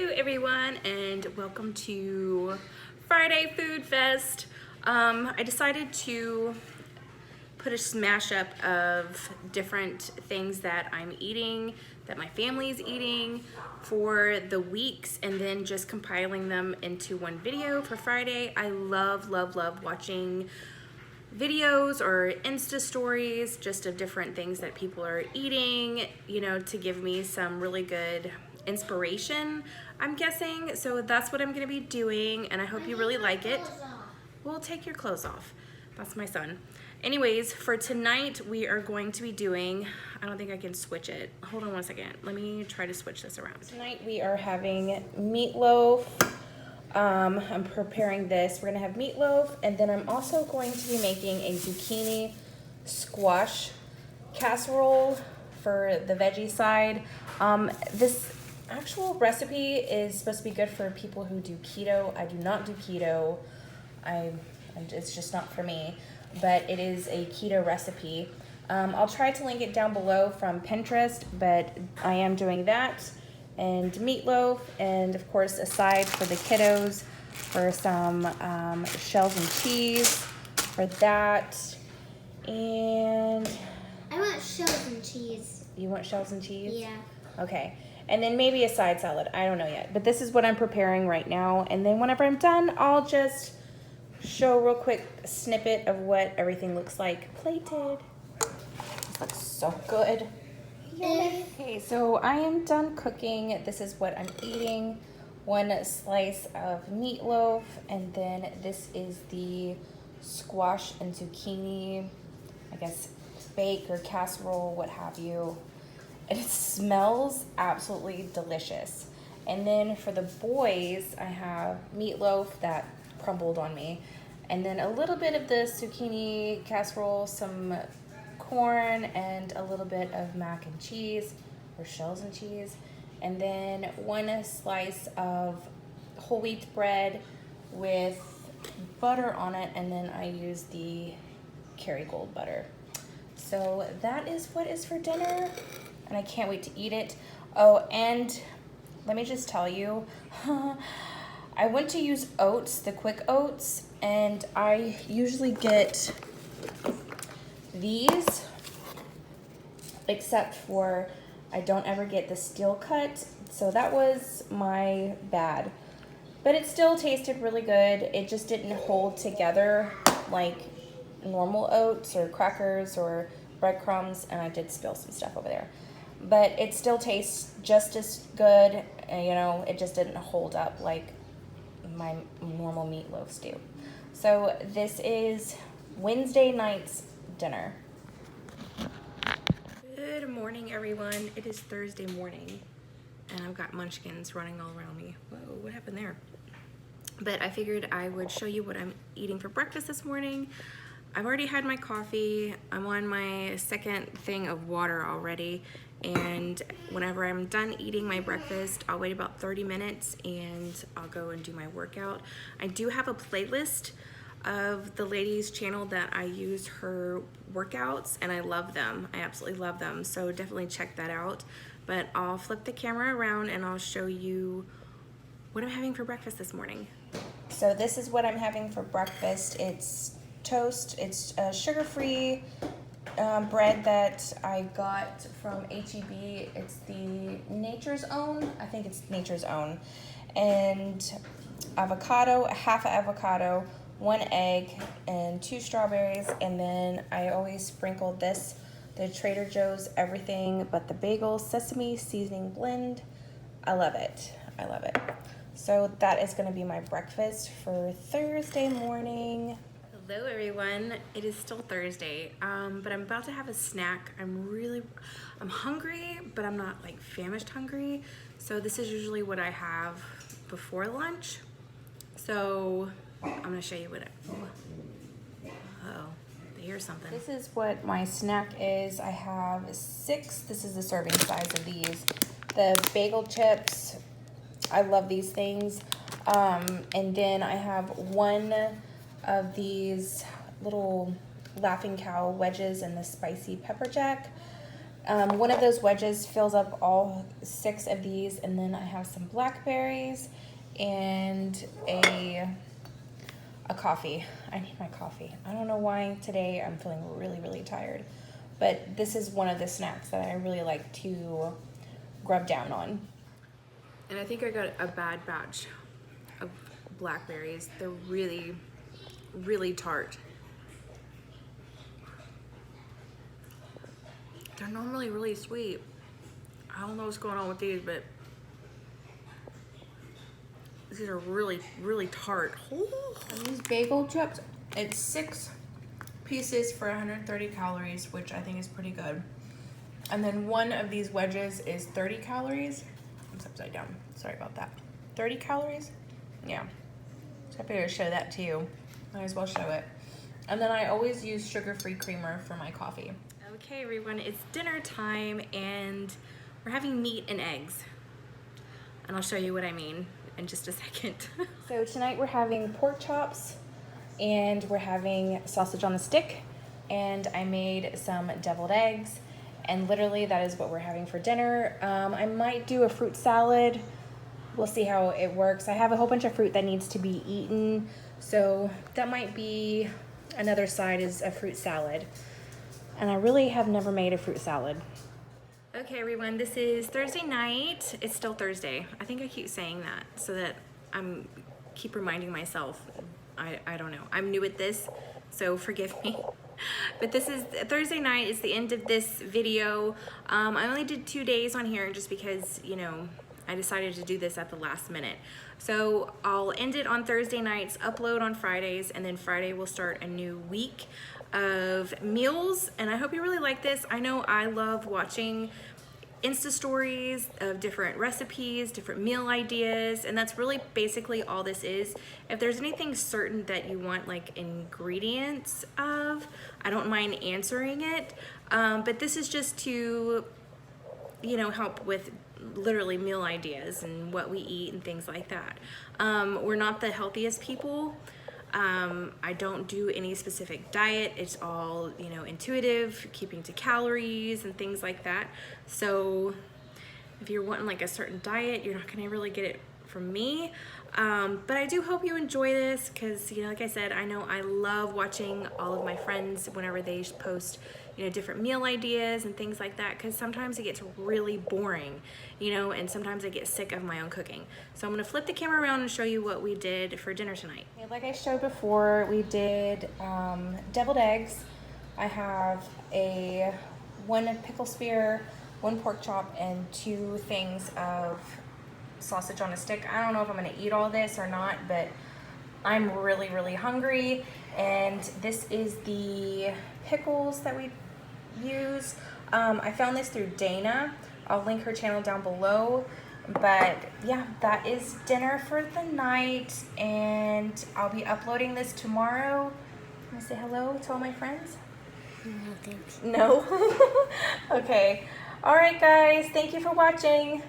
Hello everyone and welcome to Friday Food Fest. I decided to put a smash-up of different things that I'm eating, that my family's eating for the weeks, and then just compiling them into one video for Friday. I love watching videos or Insta stories just of different things that people are eating, you know, to give me some really good inspiration, I'm guessing. So that's what I'm gonna be doing, and I hope you really like it. Well, take your clothes off. That's my son. Anyways, for tonight we are going to be doing, I don't think I can switch it. Hold on one second. Let me try to switch this around. Tonight we are having meatloaf. I'm preparing this. We're gonna have meatloaf, and then I'm also going to be making a zucchini squash casserole for the veggie side. This actual recipe is supposed to be good for people who do keto. I do not do keto. It's just not for me, but it is a keto recipe. I'll try to link it down below from Pinterest, but I am doing that. And meatloaf, and of course a side for the kiddos for some shells and cheese for that. And I want shells and cheese. You want shells and cheese? Yeah. Okay. And then maybe a side salad. I don't know yet. But this is what I'm preparing right now. And then whenever I'm done, I'll just show a real quick snippet of what everything looks like plated. This looks so good. Okay, so I am done cooking. This is what I'm eating. One slice of meatloaf, and then this is the squash and zucchini, I guess, bake or casserole, what have you. And it smells absolutely delicious. And then for the boys, I have meatloaf that crumbled on me, and then a little bit of the zucchini casserole, some corn, and a little bit of mac and cheese or shells and cheese, and then one slice of whole wheat bread with butter on it, and then I use the Kerrygold butter. So that is what is for dinner, and I can't wait to eat it. Oh, and let me just tell you, I went to use oats, the quick oats, and I usually get these, except for I don't ever get the steel cut, so that was my bad. But it still tasted really good. It just didn't hold together like normal oats or crackers or breadcrumbs, and I did spill some stuff over there. But it still tastes just as good, you know, it just didn't hold up like my normal meatloafs do. So this is Wednesday night's dinner. Good morning, everyone. It is Thursday morning, and I've got munchkins running all around me. Whoa, what happened there? But I figured I would show you what I'm eating for breakfast this morning. I've already had my coffee. I'm on my second thing of water already, and whenever I'm done eating my breakfast, I'll wait about 30 minutes and I'll go and do my workout. I do have a playlist of the lady's channel that I use her workouts, and I love them. I absolutely love them, so definitely check that out. But I'll flip the camera around and I'll show you what I'm having for breakfast this morning. So this is what I'm having for breakfast. It's toast. It's sugar-free bread that I got from H-E-B. It's the Nature's Own. I think it's Nature's Own. And avocado, half an avocado, 1 egg, and 2 strawberries, and then I always sprinkle this, the Trader Joe's Everything But the Bagel Sesame Seasoning Blend. I love it. I love it. So that is going to be my breakfast for Thursday morning. Hello everyone. It is still Thursday, but I'm about to have a snack. I'm hungry, but I'm not like famished hungry. So this is usually what I have before lunch. So I'm gonna show you what they hear something. This is what my snack is. I have 6, this is the serving size of these. The bagel chips, I love these things. And then I have 1 of these little Laughing Cow wedges and the spicy pepper jack. One of those wedges fills up all 6 of these, and then I have some blackberries and a coffee. I need my coffee. I don't know why today I'm feeling really, really tired, but this is one of the snacks that I really like to grub down on. And I think I got a bad batch of blackberries. They're really, really tart. They're normally really sweet. I don't know what's going on with these, but these are really, really tart. And these bagel chips, it's 6 pieces for 130 calories, which I think is pretty good. And then one of these wedges is 30 calories. It's upside down. Sorry about that. 30 calories? Yeah. So I figured I'd show that to you. Might as well show it. And then I always use sugar-free creamer for my coffee. Okay, everyone, it's dinner time, and we're having meat and eggs. And I'll show you what I mean in just a second. So tonight we're having pork chops, and we're having sausage on the stick, and I made some deviled eggs, and literally that is what we're having for dinner. I might do a fruit salad. We'll see how it works. I have a whole bunch of fruit that needs to be eaten, so that might be another side, is a fruit salad. And I really have never made a fruit salad. Okay, everyone, this is Thursday night. It's still Thursday. I think I keep saying that so that I'm keep reminding myself. I don't know. I'm new at this, so forgive me. But this is Thursday night. It's the end of this video. I only did 2 days on here just because, you know, I decided to do this at the last minute. So I'll end it on Thursday nights, upload on Fridays, and then Friday we'll start a new week of meals. And I hope you really like this. I know I love watching Insta stories of different recipes, different meal ideas, and that's really basically all this is. If there's anything certain that you want like ingredients of, I don't mind answering it, but this is just to, you know, help with literally meal ideas and what we eat and things like that. We're not the healthiest people. I don't do any specific diet. It's all, you know, intuitive, keeping to calories and things like that. So if you're wanting like a certain diet, you're not going to really get it from me. But I do hope you enjoy this because, you know, like I said, I know I love watching all of my friends whenever they post, you know, different meal ideas and things like that, because sometimes it gets really boring, you know, and sometimes I get sick of my own cooking. So I'm going to flip the camera around and show you what we did for dinner tonight. Like I showed before, we did deviled eggs. I have one pickle spear, 1 pork chop, and 2 things of sausage on a stick. I don't know if I'm going to eat all this or not, but I'm really, really hungry. And this is the pickles that we use. I found this through Dana. I'll link her channel down below. But yeah, that is dinner for the night, and I'll be uploading this tomorrow. Can I say hello to all my friends? No, thanks. No? Okay. All right, guys. Thank you for watching.